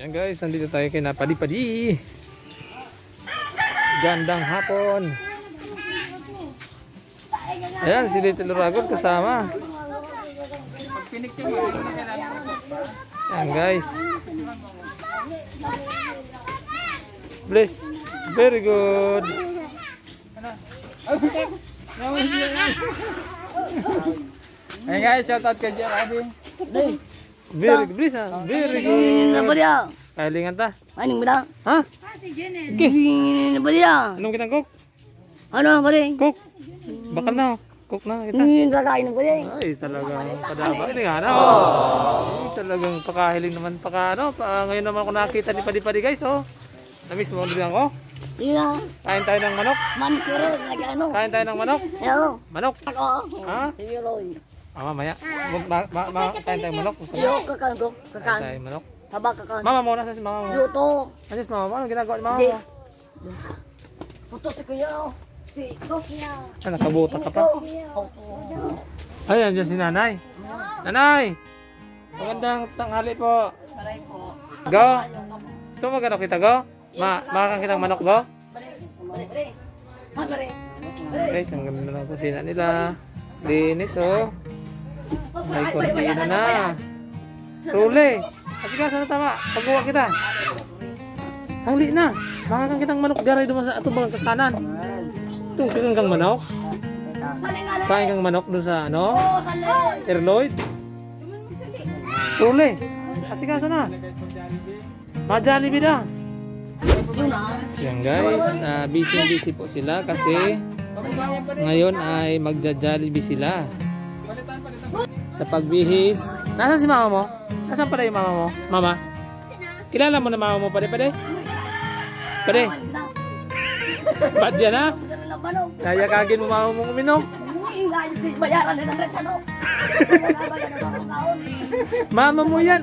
Yan guys, nandito tayo kay Napadi-Padi. Gandang hapon. Ayan, si Little Dragon kasama. Ayan guys. Bless. Very good. Ayan guys, shoutout kay Jerry. Very good. Bless ha. Very good. Apa dia? Kailingan ta. Aning bida. Ha? Apa dia? Anong kitang cook? Ano apa dia? Cook. Bakal na. Cook na kita. Ini kakain apa dia? Ay, talagang padaba. Ini nga na. Ay, talagang pakahiling naman ngayon naman ako nakita ni Padi-Padi guys. Oh. Namiss mo din ako. Iya. Kain tayo ng manok. Mansuro lagi ano? Kain tayo ng manok. Yo. Manok. Ako. Ha? Sige Roy. Mamaya. Kain tayo manok. Yo kakan ko. Kain Kakan. tayo manok. Haba kakan. Mama mo, nasa si mama mo? Luto. Nasa si mama mo? Anong ginagawa ni mama Di. mo? Puto si kuya. Si Tosya. Ah, nakabuta ka pa. Ay, andyan si nanay. Nanay! Magandang tanghali po. Paray po. Go! Gusto mo magano kita, go? Makakang kitang manok, go? Guys, ang ganda ng kusina nila. Linis, oh. May kontina na. Rule! Kasi ka, sana tama. Pagbuwa kita. Sangli na. Makakang kitang manok. Garay duman sa atubang kakanan. Itong kang manok. Kain kang manok doon sa ano? Erloyd. Rule! Kasi ka, sana. Ma-Jollibee na. Yan guys, busy po sila kasi ngayon ay magja-Jollibee sila. Sa pagbihis. Nasaan si mama mo? Nasaan pala yung mama mo? Mama? Kilala mo na mama mo, Padi-Padi? Padi? Ba't yan ha? Kaya kagin mo mama mo uminom? Bayaran din ang retsano. Mama mo yan.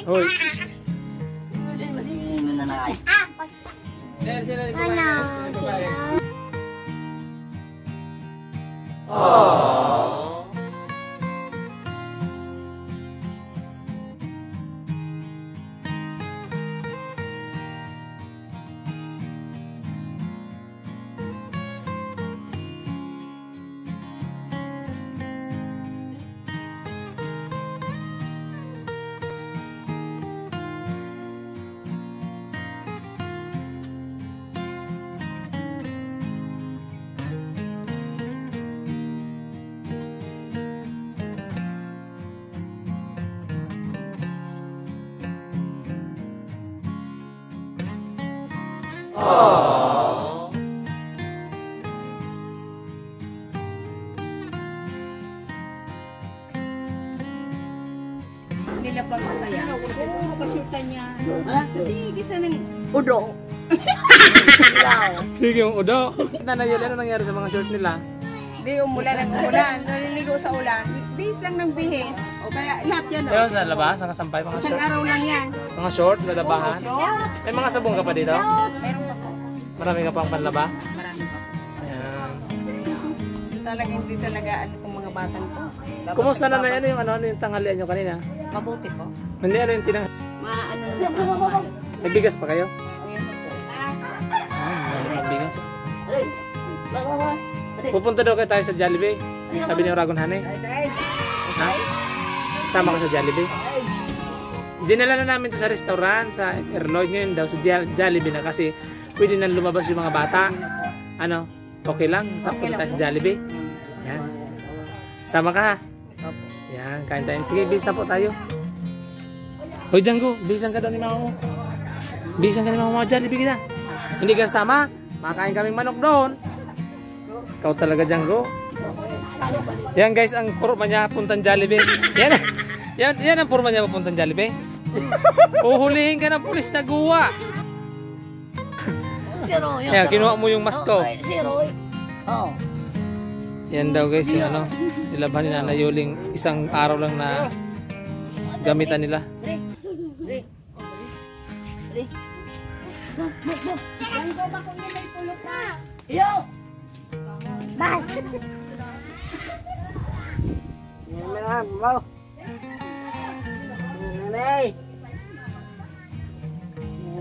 Hoy. Nilapag ko kaya. Makasyutan niya. Kasi gisa ng Udo. Sige yung udo. Nanay Yoli, ano nangyari sa mga short nila? di umulan ng umulan. Naliligo sa ulan. Bihis lang ng bihis. O kaya lahat yan. Ayun sa labas, nakasampay mga Isang short. araw lang yan. Mga short, lalabahan. Short. May mga sabong ka pa dito? Meron pa po. Marami ka pang panlaba? Marami pa po. Ayan. Hindi talaga ano kung mga batang to. Dapat Kumusta na nagbabad- ano yung tanghalian nyo kanina? Mabuti po. Hindi ano yung tinang... Maano na sa mga. Nagbigas pa kayo? Ayan po. Nagbigas. Pupunta daw kayo tayo sa Jollibee. Sabi ni Ragon Hane. Ha? Sama ka sa Jollibee. Dinala na namin ito sa restaurant, sa Erloyd ngayon daw sa Jollibee na kasi pwede na lumabas yung mga bata. Ano? Okay lang? Punta tayo sa Jollibee. Yan. Sama ka ha? Yan, kain tayo. Sige, bisa po tayo. Hoy Django, bisan ka daw ni mama mo. Bisan ka ni mama mo, Jollibee kita. Hindi ka sama, makain kaming manok doon. Ikaw talaga Django. Yan guys, ang purma niya puntang Jollibee. Yan ang purma niya puntang Jollibee. Uhulihin ka ng pulis na guwa. Ayan, kinuha mo yung masko. Oh. Yan daw guys, yung ano, nilabhan ni Nanay Yoling isang araw lang na gamitan nila. Yo. Bye. Mau. Này.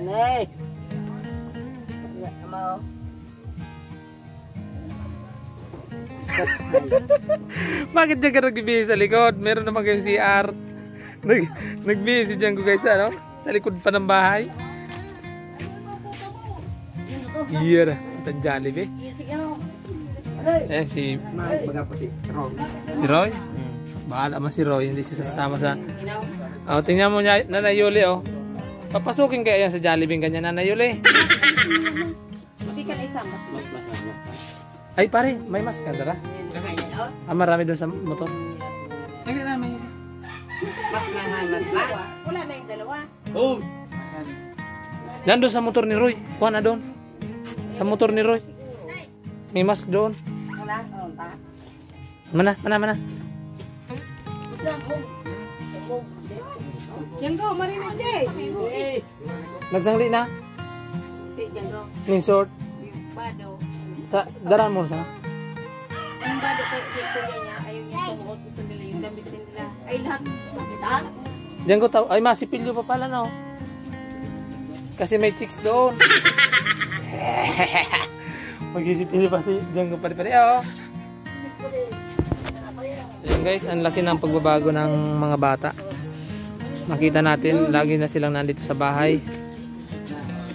Nanay. Mau. Bakit dyan ka nagbibihis sa likod? Meron naman kayong CR. Nagbihis dyan ko guys, ano? Sa likod pa ng bahay. Iya na. Ito ang Jollibee. Ayan si Roy. Bahala man si Roy. Hindi siya sasama sa... Oh, tingnan mo niya, Nanay Yuli, oh. Papasukin kaya yan sa Jollibee ganyan, Nanay Yuli. Hindi ka na isama. Ay pare, may mask ka dara. Marami doon sa motor. Sige na, may... Wala na yung dalawa. Nandun sa motor ni Roy. Kuha na doon. Sa motor ni Roy. May mask doon. Mana. Janggo, marinig day. Nagsangli na. Si Janggo, Ning short. yung bado. Sa daran mo sa. Yung bado kay kuya niya, ayaw niya sumuot. Gusto nila yung damit din nila. Ay lahat. Diyan ko ay masipilyo pa pala no. Kasi may chicks doon. Mag-isipilyo pa si diyan ko pare-pare oh. Ayan guys, ang laki ng pagbabago ng mga bata. Makita natin, lagi na silang nandito sa bahay.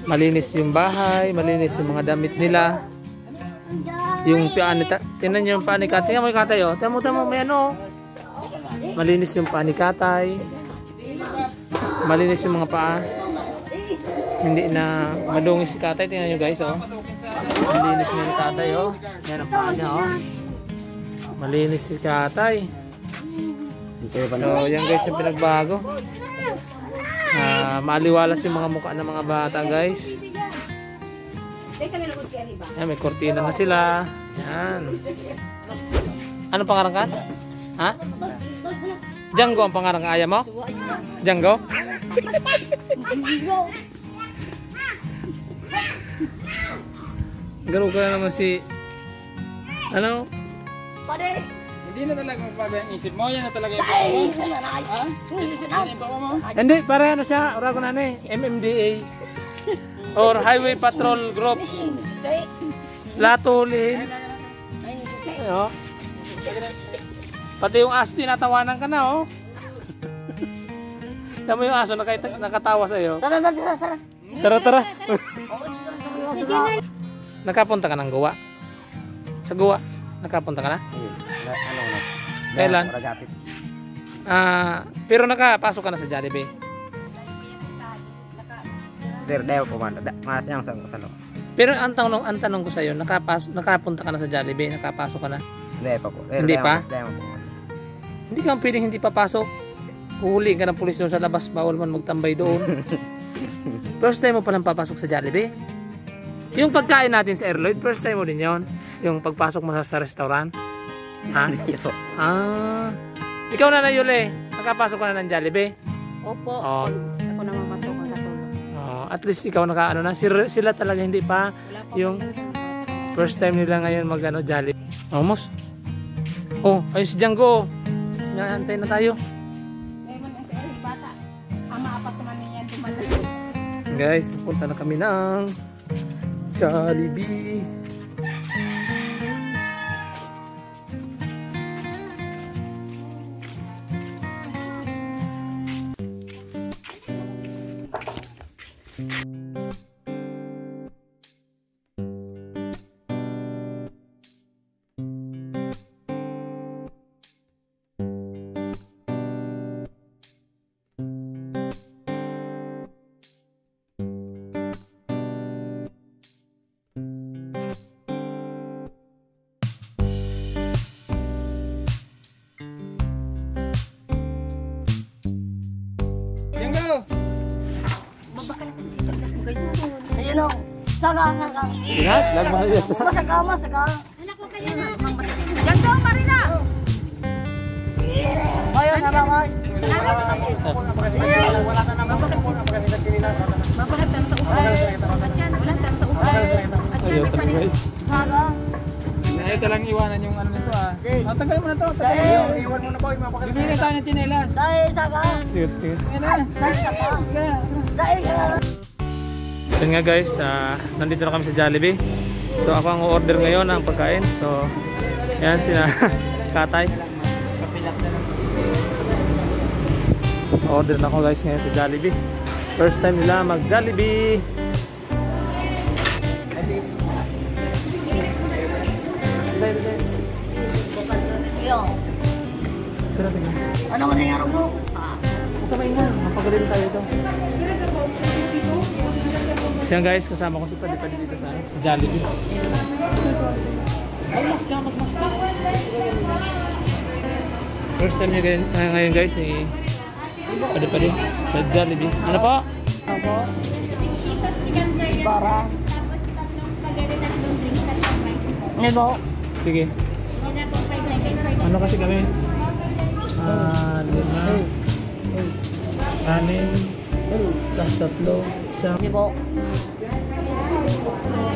Malinis yung bahay, malinis yung mga damit nila. Yung paanita, tingnan niyo yung panikatay. Tingnan mo yung katay oh. Tingnan mo may ano. Malinis yung panikatay. Malinis yung mga paa. Hindi na madungis si katay. Tingnan niyo guys oh. Malinis niya ni katay oh. Yan ang paa niya oh. Malinis si katay. So yan guys yung pinagbago. Maaliwalas yung mga mukha ng mga bata guys. Yan, may kortina na sila. Yan. Anong pangarang ka? Ha? Django ang pangarang ayam mo? Django? Garo ka naman si... Ano? Hindi na talaga magbago ang isip mo. Yan na talaga yung pao mo. Ha? Yan yung pao mo. Hindi, para ano siya? Ura ko na MMDA. Or Highway Patrol Group. Latulihin. Ano? Pati yung aso tinatawanan ka na oh. Tama yung aso nakatawa sa iyo. Tara. Nakapunta ka ng Goa? Sa Goa? Nakapunta ka na? Kailan? Pero nakapasok ka na sa Jollibee? Pero ang tanong ko sa iyo, nakapunta ka na sa Jollibee, nakapasok ka na? Hindi pa? Hindi ka pwedeng hindi papasok. Huli ka ng pulis doon sa labas, bawal man magtambay doon. First time mo pa lang papasok sa Jollibee? Yung pagkain natin sa Airloid, first time mo din yon. Yung pagpasok mo sa restaurant. Ha? Ikaw na Yuli, nakapasok ka na ng Jollibee? Opo. Oh. Ako na mamasok ang katulog. At least ikaw nakaano na. Sila talaga hindi pa. Yung first time nila ngayon mag Jollibee. Almost. Oh, ayun si Django. Naantay na tayo. Bata. Ama apat naman niya dumating. Guys, pupunta na kami ng Jollibee. Ayun o. Saka. Ingat, lag mo sa Saka. Janggo, Marina! Ayun, sabay. Bakit tanto upa? Wala tanto upa. Ayaw talaga guys. Saka. Ito lang iwanan yung ano nito ah. Tagal mo na to. Iwan mo na po. Bibili tayo ng tsinelas. Dahil saka. Sige. Sige na. Dahil saka. Sige na. Dahil saka. Yun nga guys, nandito na kami sa Jollibee. So ako ang order ngayon ng pagkain. So yan sina Katay. Order na ako guys ngayon sa Jollibee. First time nila mag Jollibee. Yo. Ano ka nangyari bro? Kamay na, mapagaling tayo ito. Siya guys, kasama ko si Padi dito sa Jollibee. Ay, mas ka. First time niya ngayon guys, Padi sa Jollibee. Ano po? Ako. Para. Nebo. Sige. Ano kasi kami? 5, 6, 3, siyam. Nebo.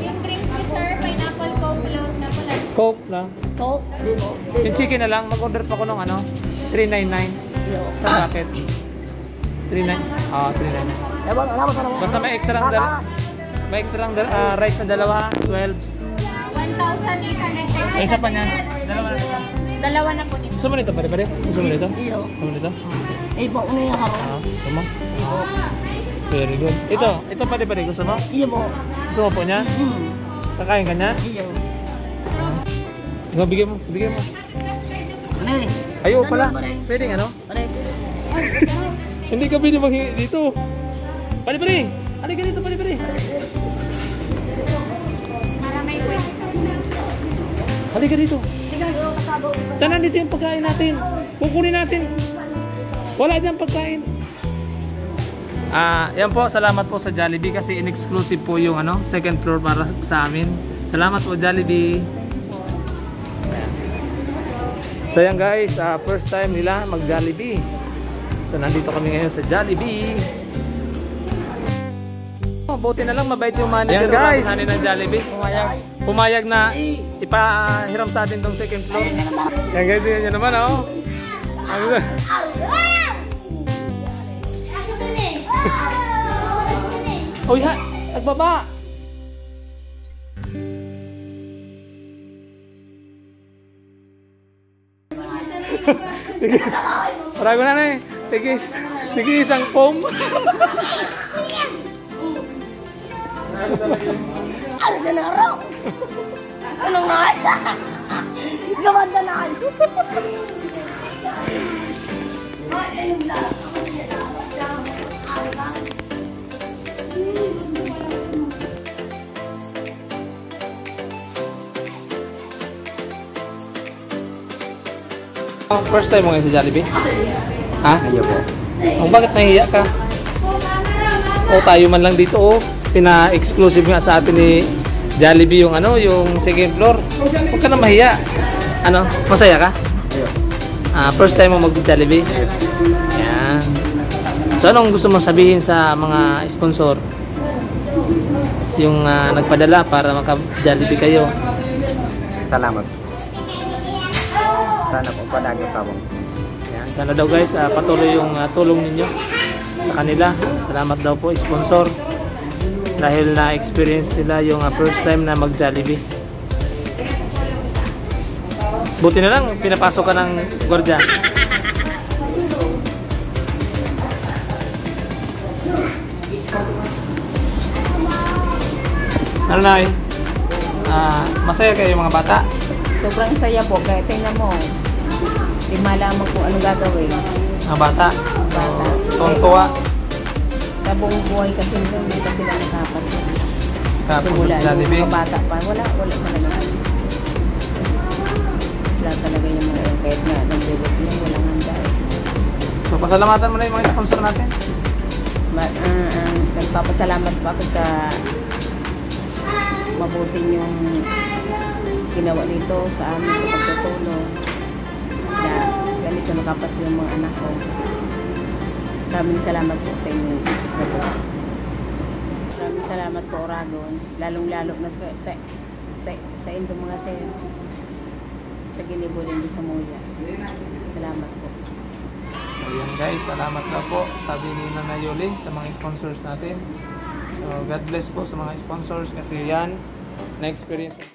Yung drinks ni sir, pineapple coke float na pala. Coke lang. To. Nebo. Yung chicken na lang, mag-order pa ko ng ano, 399 Yo. sa bucket. 399. Ah, 399. Nebo, alam mo sa naman. Basta may extra lang may extra lang rice na dalawa, 12. 1,800. Ay, isa pa niyan. Dalawa na po nito. Gusto mo nito, pare? Gusto mo nito? Iyo. Gusto mo nito? Ibo ko na yung haro. Gusto mo? Very good. Ito pare, gusto mo? Iyo mo. Gusto mo po niya? Kakain ka niya? Iyo. Bigyan mo. Ano eh? Ayaw pala. Pwede nga, no? Pare. Hindi ka pwede maghingi dito. Pare. Halika dito, pare. Para may pwesto. Halika dito. Tanan dito yung pagkain natin. Kukunin natin. Wala dyan pagkain. Yan po, salamat po sa Jollibee kasi in-exclusive po yung second floor para sa amin. Salamat po Jollibee. So yan guys, first time nila mag Jollibee. So nandito kami ngayon sa Jollibee. Buti na lang mabait yung manager guys ng Jollibee. Pumayag na ipahiram sa atin tong second floor. Yan guys, yun naman Uy ha, nagbaba. Parago na eh. Sige isang foam. Ano na naro? Ano nga? Gawanda na kayo. First time mo ngayon sa Jollibee? Ha? Ayaw po. Bakit nahihiya ka? Tayo man lang dito Pina-exclusive nga sa atin ni Jollibee yung yung second floor. Huwag ka na mahiya. Masaya ka? First time mo mag-Jollibee? Yan. So anong gusto mong sabihin sa mga sponsor? Yung nagpadala para maka-Jollibee kayo. Salamat. Sana po padagos tabong. Yan. Sana daw guys, patuloy yung tulong ninyo sa kanila. Salamat daw po sponsor. Dahil na-experience sila yung first time na mag-Jollibee. Buti na lang, pinapasok ka ng gwardiya. Ano na masaya kayo mga bata? Sobrang saya po. Kaya tingnan mo. Hindi malaman kung anong gagawin. Mga bata? Tuwa. Sa buong buhay kasi hindi pa sila nakapas. Kapag sa Jollibee? Mga bata pa. Wala talaga. Wala talaga yung mga kahit nga nag-debut niya. Walang handa. So pasalamatan mo na yung mga sponsor natin. Nagpapasalamat po ako sa mabuting yung ginawa dito sa amin sa pagtutulong na ganito nakapas yung mga anak ko. Maraming salamat po sa inyo. Maraming salamat po Oragon, lalong-lalo na sa indo mga sa Ginibulin di sa Muya. Salamat po. So yan guys, salamat na po sabi ni Nanay Yoli sa mga sponsors natin. So So, God bless po sa mga sponsors kasi yan, na-experience.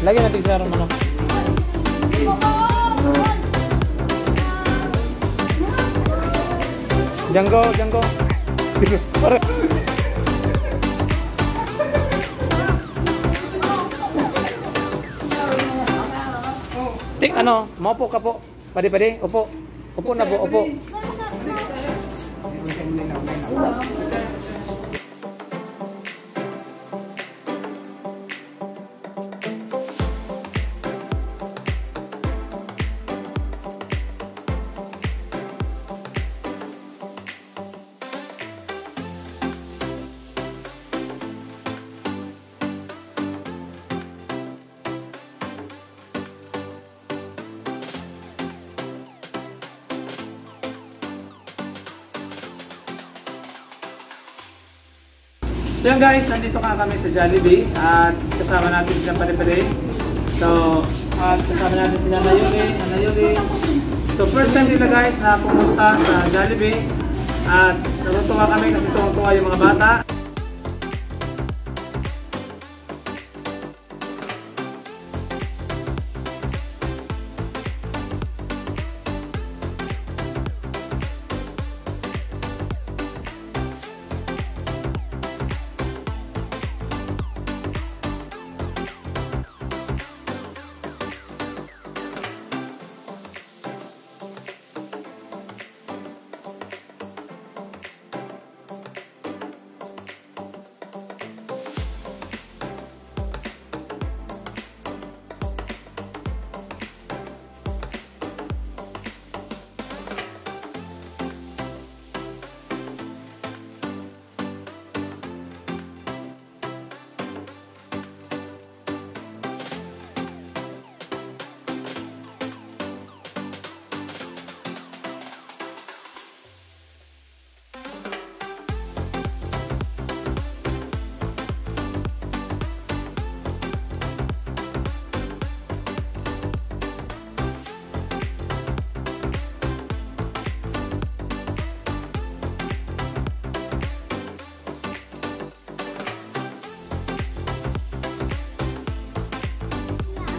Lagi natin sa araw manok. Janggo, Janggo. Para. Tik ano, mopo ka po. Padi-padi, upo. Upo na po, upo. So yun guys, nandito ka kami sa Jollibee at kasama natin silang pare-pare. So, at kasama natin si Nana Yuli. So first time nila guys na pumunta sa Jollibee at natutuwa kami kasi tuwang-tuwa yung mga bata.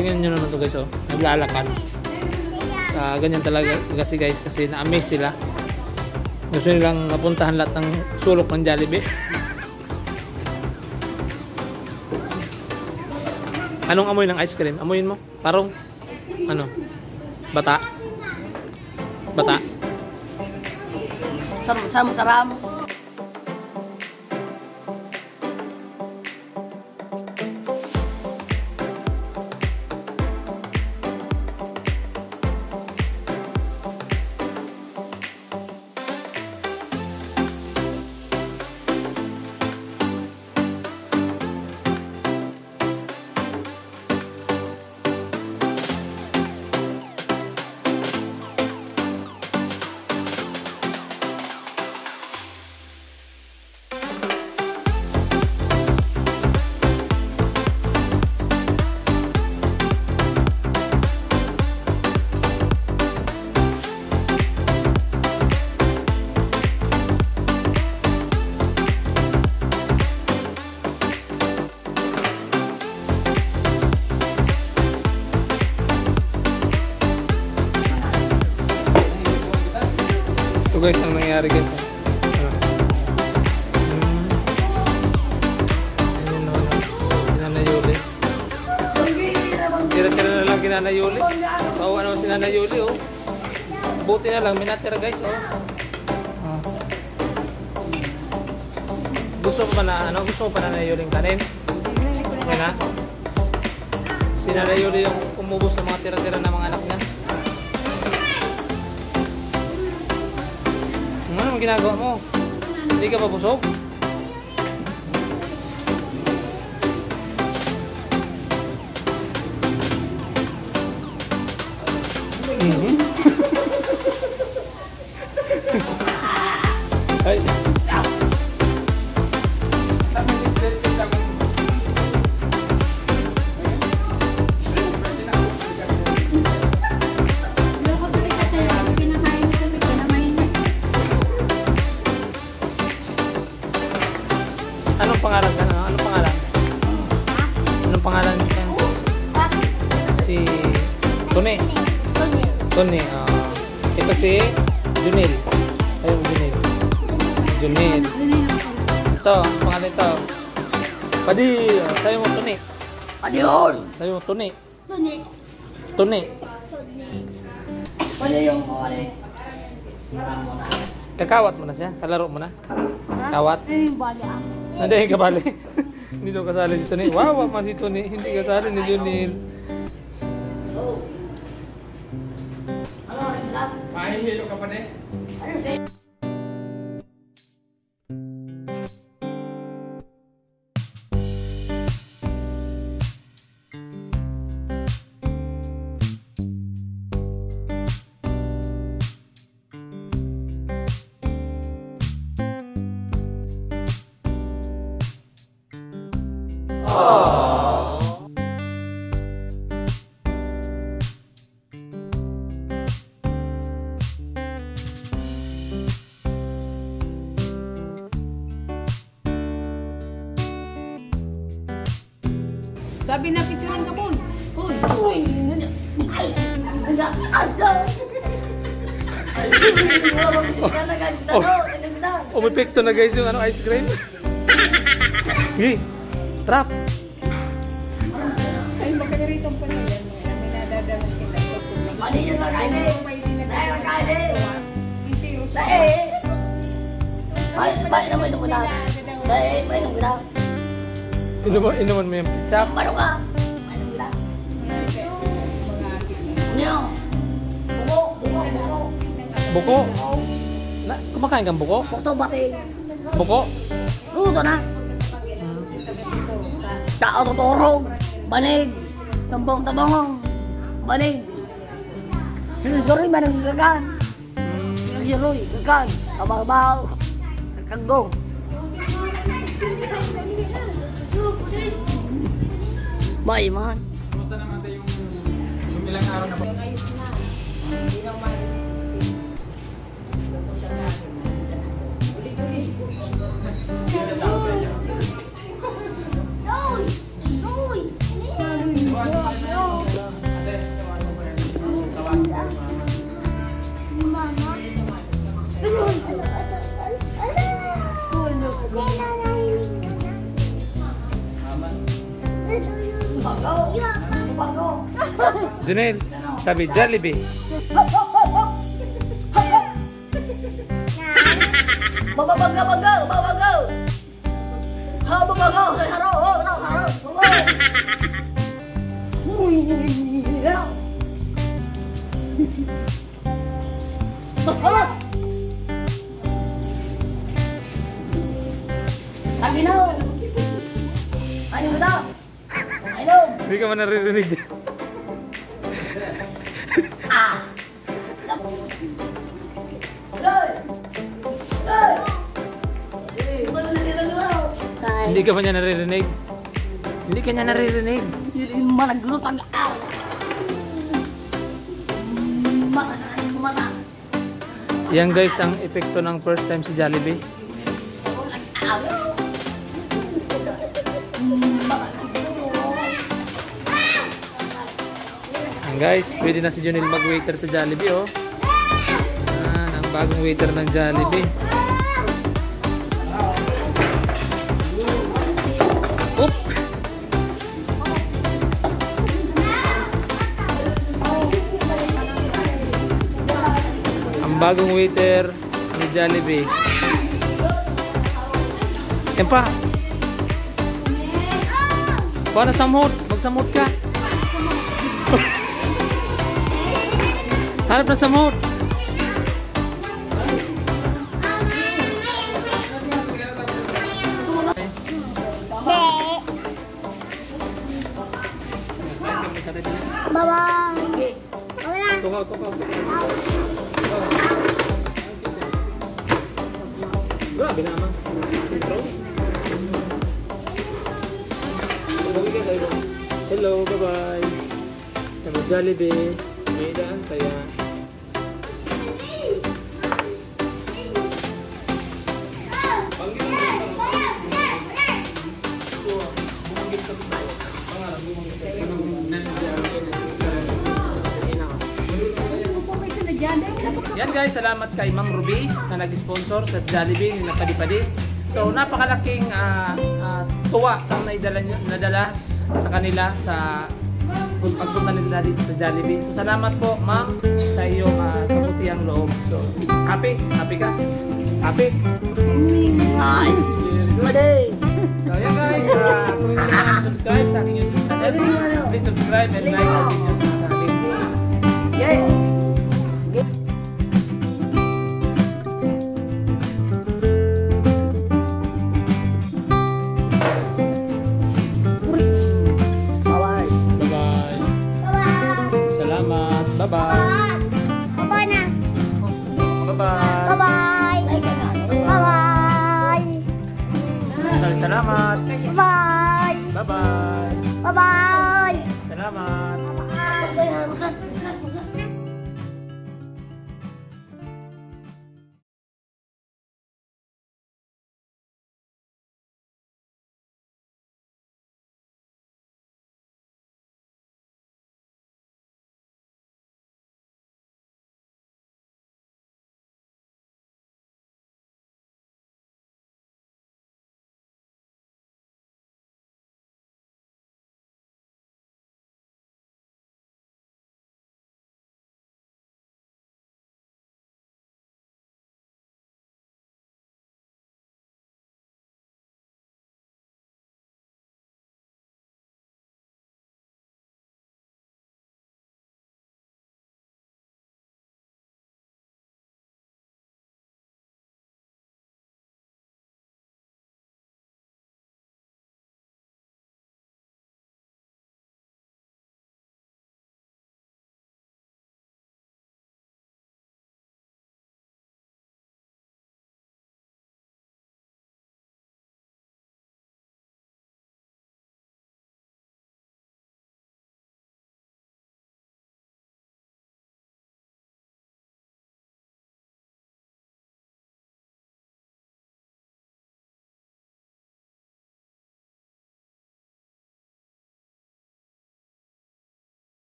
Tingnan nyo naman ito guys, oh. Naglalakad. Ganyan talaga kasi guys, kasi na-amaze sila. Gusto nilang napuntahan lahat ng sulok ng Jollibee. Anong amoy ng ice cream? Amoyin mo? Parang ano? Bata? Bata? Saram. Ito guys, ang nangyari guys. Ayun o, Nanay Yuli. Tira-tira na lang kina Nanay Yuli. Kawawa naman si Nanay Yuli oh. Buti na lang, minatira guys oh. Gusto mo pa na, gusto mo pa na Nanay Yuli yung kanin? Yan na. Si Nanay Yuli yung umubos ng mga tira-tira ng mga anak niya. Ano ginagawa mo? Hindi ka ba busog? Ay. Anong pangalan ka na? Anong pangalan? Anong pangalan niya? Si Tony. Tony. Ito si Junil. Ayun, Junil. Junil. Ito, ang pangalan ito. Padi. Sabi mo Tony. Adiyon. Sabi mo Tony. Tony. Pwede yung mawali. Kakawat mo na siya? Kalaro mo na? Kawat? Hindi, kabali. Hindi daw kasali si Tony. Wawa man si Tony. Hindi kasali ni Junil. Mahihilo ka pa na Sabi na picturean ka, boy. Boy. Uy, ay, Umepekto na guys yung ice cream. Hey, trap. Ay, baka rito pa na yan. May nadadalang kita. Mali yun lang kain eh. Dahil lang kain eh. Dahil. Baik naman itong kita. Dahil, baik itong kita. Inuman mo yung pizza. Baru ka. Baik itong kita. Niyo. Buko. Buko? Kumakain kang buko? Buko bating. Buko? Luto na. Tao tuturog. Banig. Tambong-tambong. Banig. Sorry, manang gagan. Sorry, gagan. Kabaw-baw. Kakanggong. Bye, man. Kumusta naman tayo yung ilang araw na ba? Junel, sabi Jollibee. Babago. Babago. Haro. Lagi na. Ano mo daw? Ano? Hindi ka man naririnig. Hindi ka ba niya naririnig? Hindi ka niya naririnig. Malaglutang aw. Mata. Yan guys ang epekto ng first time sa Jollibee. Yan guys, pwede na si Junil mag-waiter sa Jollibee oh. Yan, ang bagong waiter ng Jollibee. Oop! Ang bagong waiter ni Jollibee. Yan pa. Paano samhot? Magsamhot ka. Harap na samhot. Bye-bye. Tukaw. Grabe naman. Hello, bye-bye. Sama Jollibee. May daan, saya. Yan guys, salamat kay Ma'am Ruby na nag-sponsor sa Jollibee na Padi-Padi. So napakalaking tuwa ang nadala sa kanila sa pagpunta nila dito sa Jollibee. So salamat po Ma'am sa iyong kabutihang loob. So happy ka? Happy? So yan guys, kung hindi ka subscribe sa aking YouTube channel, please subscribe and like our videos sa akin. Yeah. Bye-bye. Bye-bye na. Bye-bye. Bye-bye. Bye-bye. Salamat. Bye-bye. Bye-bye. Bye-bye. Salamat. Bye-bye.